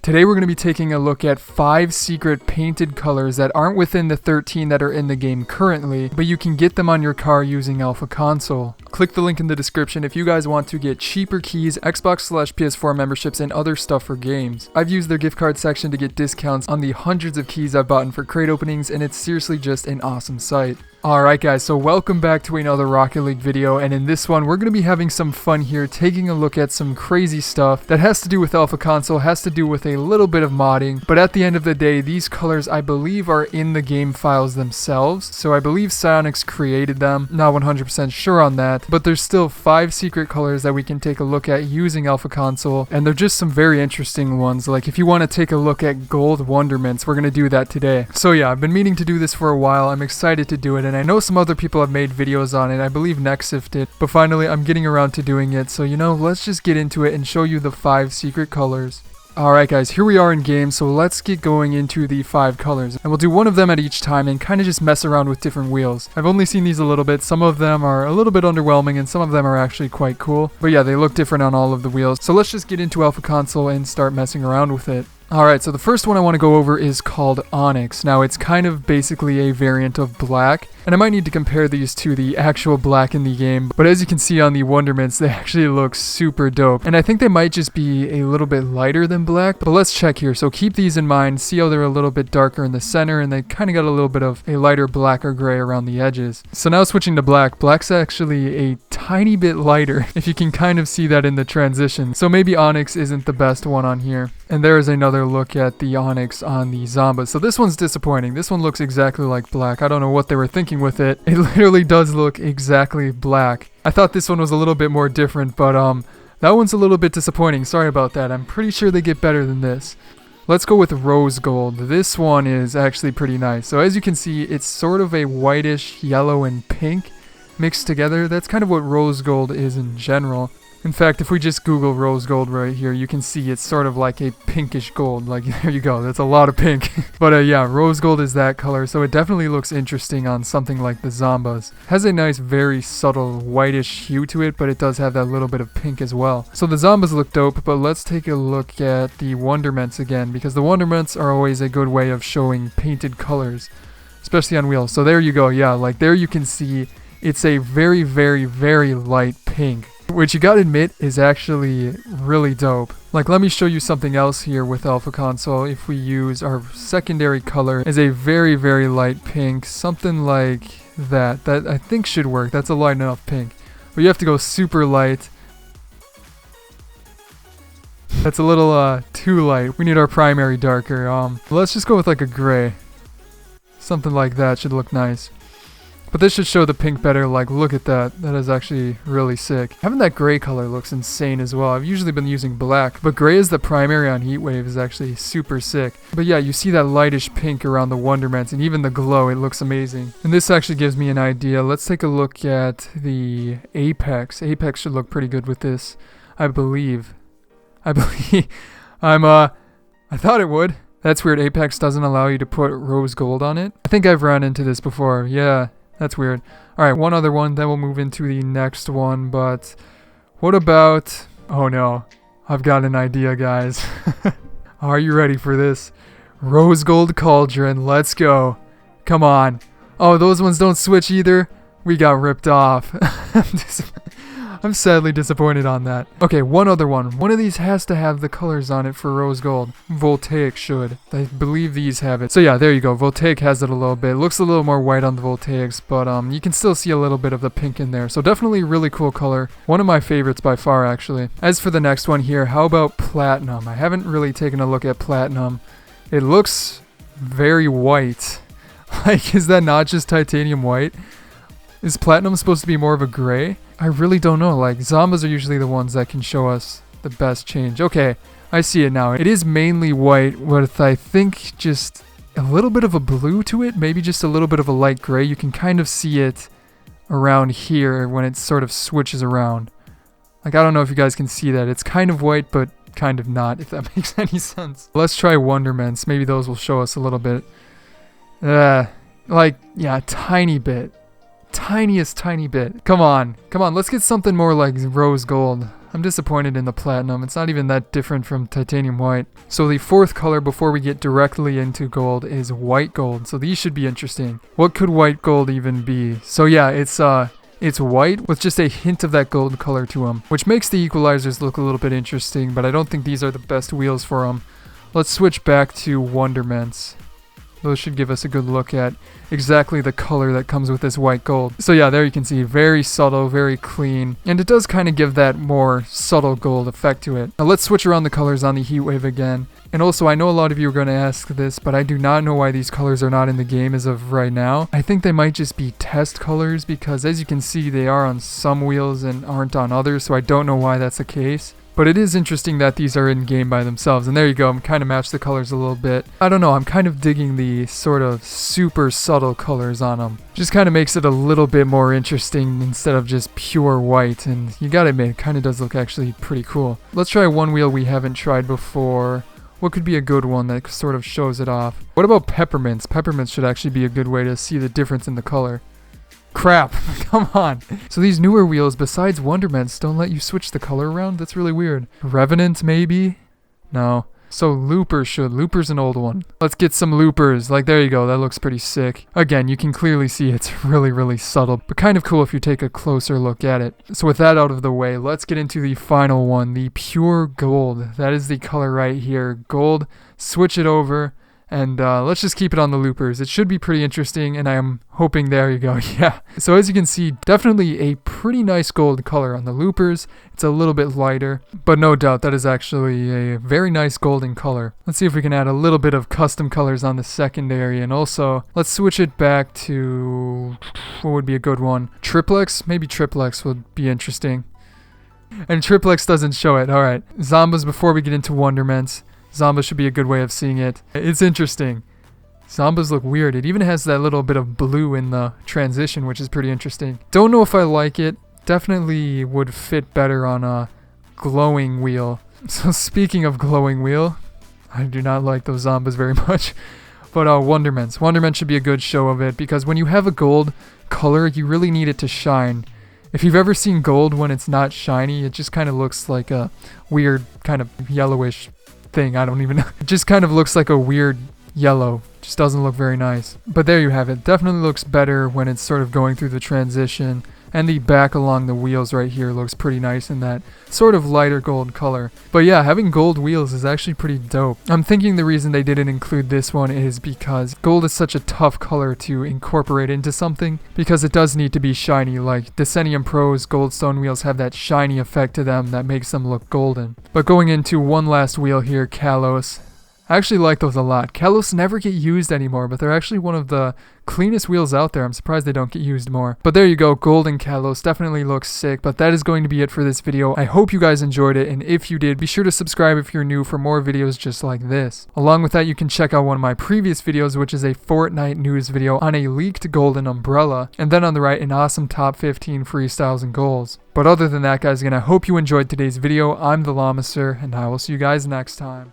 Today we're going to be taking a look at 5 secret painted colors that aren't within the 13 that are in the game currently, but you can get them on your car using Alpha Console. Click the link in the description if you guys want to get cheaper keys, Xbox/PS4 memberships, and other stuff for games. I've used their gift card section to get discounts on the hundreds of keys I've bought for crate openings, and it's seriously just an awesome site. Alright guys, so welcome back to another Rocket League video, and in this one we're going to be having some fun here, taking a look at some crazy stuff that has to do with Alpha Console, has to do with a little bit of modding, but at the end of the day, these colors I believe are in the game files themselves, so I believe Onyx created them, not 100% sure on that, but there's still 5 secret colors that we can take a look at using Alpha Console, and they're just some very interesting ones. Like if you want to take a look at gold wonderments, we're going to do that today. So yeah, I've been meaning to do this for a while, I'm excited to do it, and I know some other people have made videos on it. I believe Nexif did, but finally I'm getting around to doing it. So let's just get into it and show you the 5 secret colors. Alright guys, here we are in game, so let's get going into the 5 colors. And we'll do one of them at each time and kind of just mess around with different wheels. I've only seen these a little bit. Some of them are a little bit underwhelming and some of them are actually quite cool. But yeah, they look different on all of the wheels. So let's just get into Alpha Console and start messing around with it. Alright, so the first one I want to go over is called Onyx. Now, it's kind of basically a variant of black, and I might need to compare these to the actual black in the game, but as you can see on the Wonderments, they actually look super dope, and I think they might just be a little bit lighter than black, but let's check here. So keep these in mind, see how they're a little bit darker in the center, and they kind of got a little bit of a lighter black or gray around the edges. So now switching to black, black's actually a tiny bit lighter, if you can kind of see that in the transition, so maybe Onyx isn't the best one on here. And there is another look at the Onyx on the Zombas. So this one's disappointing. This one looks exactly like black. I don't know what they were thinking with it. It literally does look exactly black. I thought this one was a little bit more different, but that one's a little bit disappointing. Sorry about that. I'm pretty sure they get better than this. Let's go with rose gold. This one is actually pretty nice. So as you can see, it's sort of a whitish yellow and pink mixed together. That's kind of what rose gold is in general. In fact, if we just Google rose gold right here, you can see it's sort of like a pinkish gold. Like, there you go. That's a lot of pink. But yeah, rose gold is that color, so it definitely looks interesting on something like the Zombas. Has a nice, very subtle whitish hue to it, but it does have that little bit of pink as well. So the Zombas look dope, but let's take a look at the Wonderments again, because the Wonderments are always a good way of showing painted colors, especially on wheels. So there you go. Yeah, like there you can see it's a very, very, very light pink, which you gotta admit is actually really dope. Like, let me show you something else here with Alpha Console. If we use our secondary color as a very, very light pink, something like that I think should work. That's a light enough pink, but you have to go super light. That's a little too light. We need our primary darker. Let's just go with like a gray. Something like that should look nice. But this should show the pink better. Like, look at that. That is actually really sick. Having that gray color looks insane as well. I've usually been using black, but gray as the primary on Heatwave is actually super sick. But yeah, you see that lightish pink around the Wonderments, and even the glow, it looks amazing. And this actually gives me an idea. Let's take a look at the Apex. Apex should look pretty good with this, I believe. I thought it would. That's weird. Apex doesn't allow you to put rose gold on it. I think I've run into this before. Yeah. That's weird. Alright, one other one, then we'll move into the next one, but what about... Oh no, I've got an idea, guys. Are you ready for this? Rose gold cauldron, let's go. Come on. Oh, those ones don't switch either? We got ripped off. I'm sadly disappointed on that. Okay, one other one. One of these has to have the colors on it for rose gold. Voltaic should. I believe these have it. So yeah, there you go. Voltaic has it a little bit. Looks a little more white on the Voltaics, but you can still see a little bit of the pink in there. So definitely really cool color. One of my favorites by far, actually. As for the next one here, how about platinum? I haven't really taken a look at platinum. It looks very white. Like, is that not just titanium white? Is platinum supposed to be more of a gray? I really don't know. Like, Zombas are usually the ones that can show us the best change. Okay, I see it now. It is mainly white with, I think, just a little bit of a blue to it. Maybe just a little bit of a light gray. You can kind of see it around here when it sort of switches around. Like, I don't know if you guys can see that. It's kind of white, but kind of not, if that makes any sense. Let's try Wonderments. Maybe those will show us a little bit. Like, yeah, a tiny bit. Tiniest tiny bit. Come on, let's get something more like rose gold. I'm disappointed in the platinum. It's not even that different from titanium white. So the fourth color before we get directly into gold is white gold. So these should be interesting. What could white gold even be? So yeah, it's white with just a hint of that gold color to them, which makes the equalizers look a little bit interesting, but I don't think these are the best wheels for them. Let's switch back to Wonderments. Those should give us a good look at exactly the color that comes with this white gold. So yeah, there you can see, very subtle, very clean, and it does kind of give that more subtle gold effect to it. Now let's switch around the colors on the Heatwave again. And also, I know a lot of you are going to ask this, but I do not know why these colors are not in the game as of right now. I think they might just be test colors because as you can see, they are on some wheels and aren't on others, so I don't know why that's the case. But it is interesting that these are in game by themselves, and there you go, I'm kind of matched the colors a little bit. I don't know, I'm kind of digging the sort of super subtle colors on them. Just kind of makes it a little bit more interesting instead of just pure white, and you gotta admit, it kind of does look actually pretty cool. Let's try one wheel we haven't tried before. What could be a good one that sort of shows it off? What about peppermints? Peppermints should actually be a good way to see the difference in the color. Crap, come on. So these newer wheels, besides Wonderments, don't let you switch the color around? That's really weird. Revenant, maybe? No. So Looper should. Looper's an old one. Let's get some Loopers. Like, there you go. That looks pretty sick. Again, you can clearly see it's really, really subtle, but kind of cool if you take a closer look at it. So with that out of the way, let's get into the final one, the pure gold. That is the color right here. Gold. Switch it over. And let's just keep it on the Loopers. It should be pretty interesting, and I am hoping, there you go, yeah. So as you can see, definitely a pretty nice gold color on the Loopers. It's a little bit lighter, but no doubt that is actually a very nice golden color. Let's see if we can add a little bit of custom colors on the secondary, and also, let's switch it back to, what would be a good one? Triplex? Maybe Triplex would be interesting. And Triplex doesn't show it, alright. Zombas before we get into Wonderments. Zombas should be a good way of seeing it. It's interesting. Zombas look weird. It even has that little bit of blue in the transition, which is pretty interesting. Don't know if I like it. Definitely would fit better on a glowing wheel. So speaking of glowing wheel, I do not like those Zombas very much. But Wonderments. Wonderments should be a good show of it because when you have a gold color, you really need it to shine. If you've ever seen gold when it's not shiny, it just kind of looks like a weird kind of yellowish thing. I don't even know. It just kind of looks like a weird yellow. Just doesn't look very nice. But there you have it. Definitely looks better when it's sort of going through the transition. And the back along the wheels right here looks pretty nice in that sort of lighter gold color. But yeah, having gold wheels is actually pretty dope. I'm thinking the reason they didn't include this one is because gold is such a tough color to incorporate into something because it does need to be shiny. Like Decennium Pro's Goldstone wheels have that shiny effect to them that makes them look golden. But going into one last wheel here, Kalos. I actually like those a lot. Kalos never get used anymore, but they're actually one of the cleanest wheels out there. I'm surprised they don't get used more. But there you go, Golden Kalos definitely looks sick, but that is going to be it for this video. I hope you guys enjoyed it, and if you did, be sure to subscribe if you're new for more videos just like this. Along with that, you can check out one of my previous videos, which is a Fortnite news video on a leaked golden umbrella, and then on the right, an awesome top 15 freestyles and goals. But other than that, guys, again, I hope you enjoyed today's video. I'm TheLlamaSir, and I will see you guys next time.